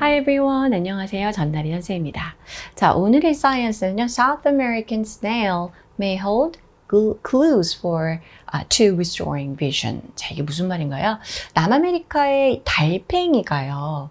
Hi everyone. 안녕하세요. 전나리 선생입니다. 자, 오늘의 사이언스는요. South American snail may hold clues to restoring vision. 자, 이게 무슨 말인가요? 남아메리카의 달팽이가요.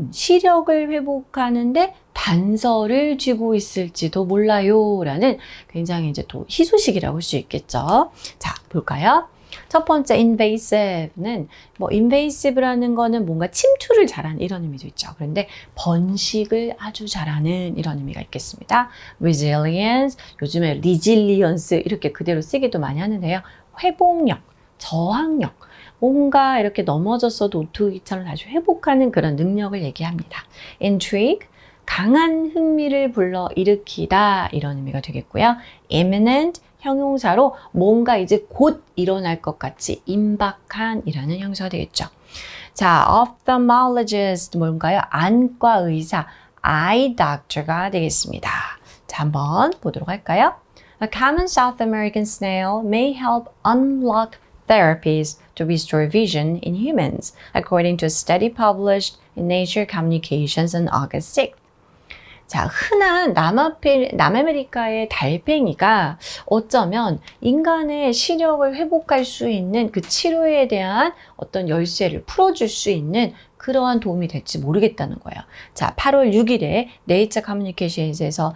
시력을 회복하는데 단서를 쥐고 있을지도 몰라요. 라는 굉장히 이제 또 희소식이라고 할 수 있겠죠. 자, 볼까요? 첫 번째 invasive는 invasive라는 거는 뭔가 침투를 잘하는 이런 의미도 있죠. 그런데 번식을 아주 잘하는 이런 의미가 있겠습니다. resilience, 요즘에 resilience 이렇게 그대로 쓰기도 많이 하는데요. 회복력, 저항력, 뭔가 이렇게 넘어졌어도 오토기처럼 다시 회복하는 그런 능력을 얘기합니다. intrigue, 강한 흥미를 불러일으키다 이런 의미가 되겠고요. imminent, 형용사로 뭔가 이제 곧 일어날 것 같이 임박한 이라는 형용사가 되겠죠. 자, ophthalmologist 뭔가요? 안과 의사, eye doctor가 되겠습니다. 자, 한번 보도록 할까요? A common South American snail may help unlock therapies to restore vision in humans, according to a study published in Nature Communications on August 6th. 자, 흔한 남아메리카의 달팽이가 어쩌면 인간의 시력을 회복할 수 있는 그 치료에 대한 어떤 열쇠를 풀어줄 수 있는 그러한 도움이 될지 모르겠다는 거예요. 자, 8월 6일에 네이처 커뮤니케이션에서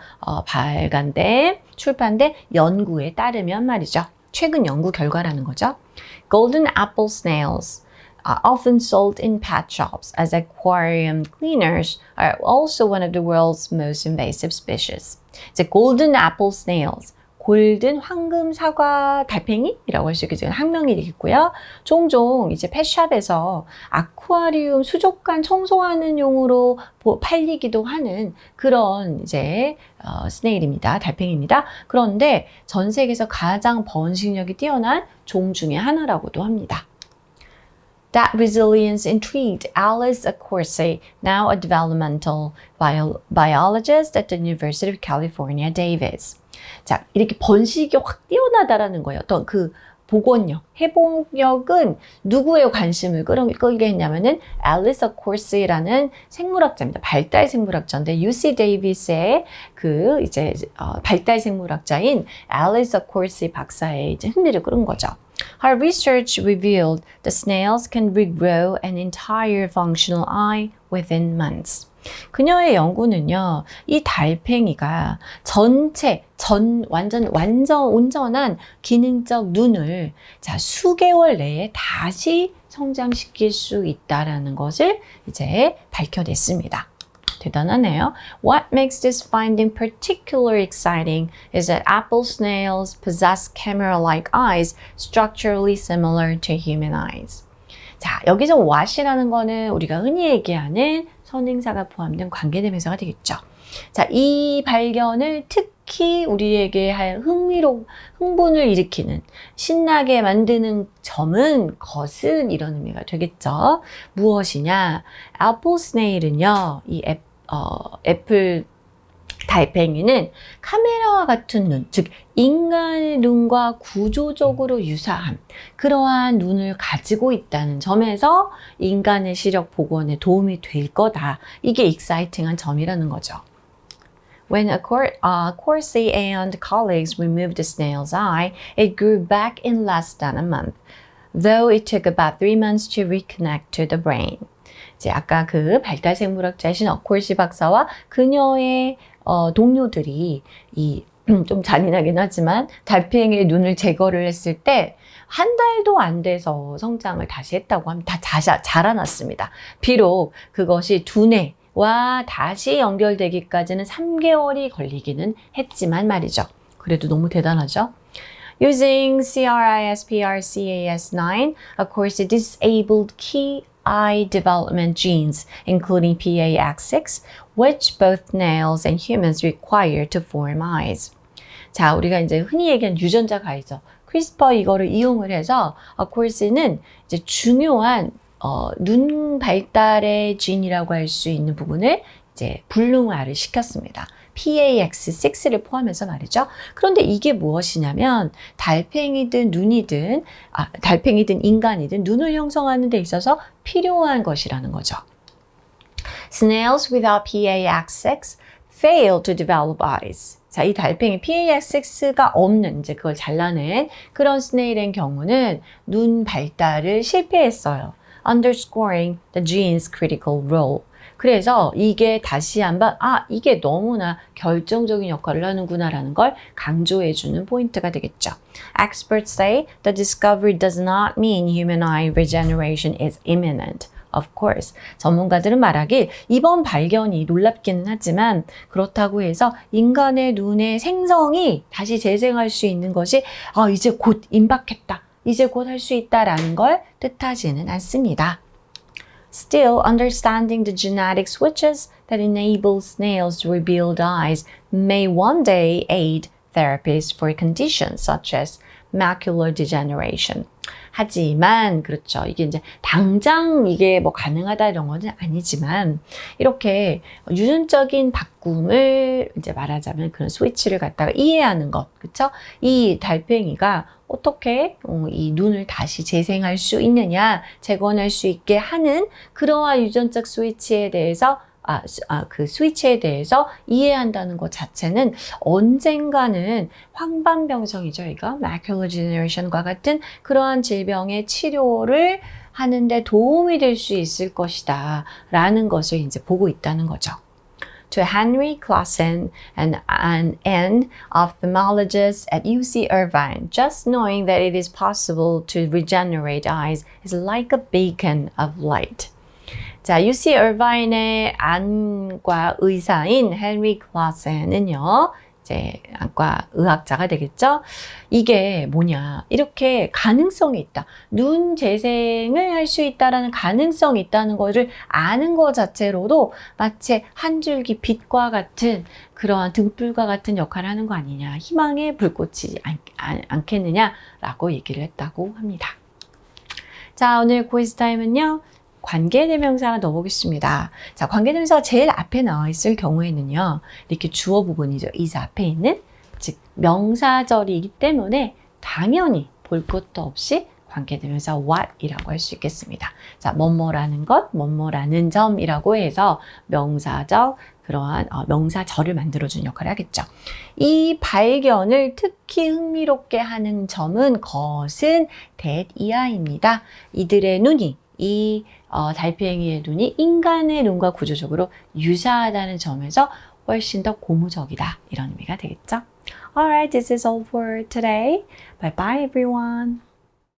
출판된 연구에 따르면 말이죠. 최근 연구 결과라는 거죠. Golden apple snails are often sold in pet shops as aquarium cleaners are also one of the world's most invasive species. 이제 golden apple snails, 골든 황금 사과 달팽이라고 할 수 있겠죠. 학명이 되겠고요. 종종 이제 펫샵에서 아쿠아리움 수족관 청소하는 용으로 팔리기도 하는 그런 이제 스네일입니다. 달팽이입니다. 그런데 전 세계에서 가장 번식력이 뛰어난 종 중에 하나라고도 합니다. That resilience intrigued Alice Accorsi, now a developmental biologist at the University of California, Davis. 자, 이렇게 번식이 확 뛰어나다라는 거예요. 어떤 그 복원력, 회복력은 누구의 관심을 끌게 했냐면은 앨리스 어코시라는 생물학자입니다. 발달 생물학자인데 UC 데이비스의 그 이제 발달 생물학자인 앨리스 어코시 박사의 이제 흥미를 끌은 거죠. Her research revealed the snails can regrow an entire functional eye within months. 그녀의 연구는요, 이 달팽이가 온전한 기능적 눈을 수개월 내에 다시 성장시킬 수 있다라는 것을 이제 밝혀냈습니다. 대단하네요. What makes this finding particularly exciting is that apple snails possess camera-like eyes structurally similar to human eyes. 자, 여기서 what이라는 거는 우리가 흔히 얘기하는 선행사가 포함된 관계대명사가 되겠죠. 자, 이 발견을 특히 우리에게 할 흥분을 일으키는, 신나게 만드는 것은 이런 의미가 되겠죠. 무엇이냐? 애플 스네일은요, 이 애플 달팽이는 카메라와 같은 눈, 즉 인간의 눈과 구조적으로 유사한 그러한 눈을 가지고 있다는 점에서 인간의 시력 복원에 도움이 될 거다. 이게 exciting한 점이라는 거죠. When Corsi and colleagues removed the snail's eye, it grew back in less than a month, though it took about 3 months to reconnect to the brain. 이제 아까 그 발달생물학자이신 어콜시 박사와 그녀의 동료들이 좀 잔인하긴 하지만 달팽이의 눈을 제거를 했을 때 한 달도 안 돼서 성장을 다시 했다고 합니다. 다 자라났습니다. 비록 그것이 두뇌와 다시 연결되기까지는 3개월이 걸리기는 했지만 말이죠. 그래도 너무 대단하죠? Using CRISPR-Cas9, of course, it disabled key eye development genes, including PAX6, which both snails and humans require to form eyes. 자, 우리가 이제 흔히 얘기하는 유전자 가이죠. 크리스퍼 이거를 이용을 해서 코르시는 이제 중요한 눈 발달의 진이라고 할 수 있는 부분을 이제 불능화를 시켰습니다. PAX6를 포함해서 말이죠. 그런데 이게 무엇이냐면 달팽이든 인간이든 눈을 형성하는 데 있어서 필요한 것이라는 거죠. Snails without PAX6 fail to develop eyes. 자, 이 달팽이 PAX6가 없는 이제 그걸 잘라낸 그런 스네일의 경우는 눈 발달을 실패했어요. Underscoring the gene's critical role. 그래서 이게 다시 한번 이게 너무나 결정적인 역할을 하는구나라는 걸 강조해주는 포인트가 되겠죠. Experts say the discovery does not mean human eye regeneration is imminent. Of course. 전문가들은 말하길 이번 발견이 놀랍기는 하지만 그렇다고 해서 인간의 눈의 생성이 다시 재생할 수 있는 것이 이제 곧 임박했다. 이제 곧 할 수 있다라는 걸 뜻하지는 않습니다. Still, understanding the genetic switches that enable snails to rebuild eyes may one day aid therapies for conditions such as macular degeneration. 하지만 그렇죠. 이게 이제 당장 이게 뭐 가능하다 이런 거는 아니지만 이렇게 유전적인 바꿈을 이제 말하자면 그런 스위치를 갖다가 이해하는 것, 그렇죠? 이 달팽이가 어떻게 이 눈을 다시 재생할 수 있느냐, 재건할 수 있게 하는 그러한 유전적 스위치에 대해서 그 스위치에 대해서 이해한다는 것 자체는 언젠가는 황반병성이죠. 이거 macular degeneration과 같은 그러한 질병의 치료를 하는데 도움이 될 수 있을 것이다 라는 것을 이제 보고 있다는 거죠. To Henry Claassen, an ophthalmologist at UC Irvine, just knowing that it is possible to regenerate eyes is like a beacon of light. 자, UC Irvine의 안과 의사인 헨리 클라센은요, 이제 안과 의학자가 되겠죠. 이게 뭐냐, 이렇게 가능성이 있다. 눈 재생을 할 수 있다라는 가능성이 있다는 것을 아는 것 자체로도 마치 한 줄기 빛과 같은 그러한 등불과 같은 역할을 하는 거 아니냐, 희망의 불꽃이 않겠느냐라고 얘기를 했다고 합니다. 자, 오늘 quiz 타임은요. 관계대명사 넣어보겠습니다. 자, 관계대명사가 제일 앞에 나와 있을 경우에는요. 이렇게 주어 부분이죠. is 앞에 있는, 즉 명사절이기 때문에 당연히 볼 것도 없이 관계대명사 what이라고 할 수 있겠습니다. 자, 뭐뭐라는 것, 뭐뭐라는 점이라고 해서 명사적 그러한 명사절을 만들어주는 역할을 하겠죠. 이 발견을 특히 흥미롭게 하는 점은 것은 that 이하입니다. 이들의 눈이 이 달팽이의 눈이 인간의 눈과 구조적으로 유사하다는 점에서 훨씬 더 고무적이다 이런 의미가 되겠죠. Alright, this is all for today. Bye bye everyone.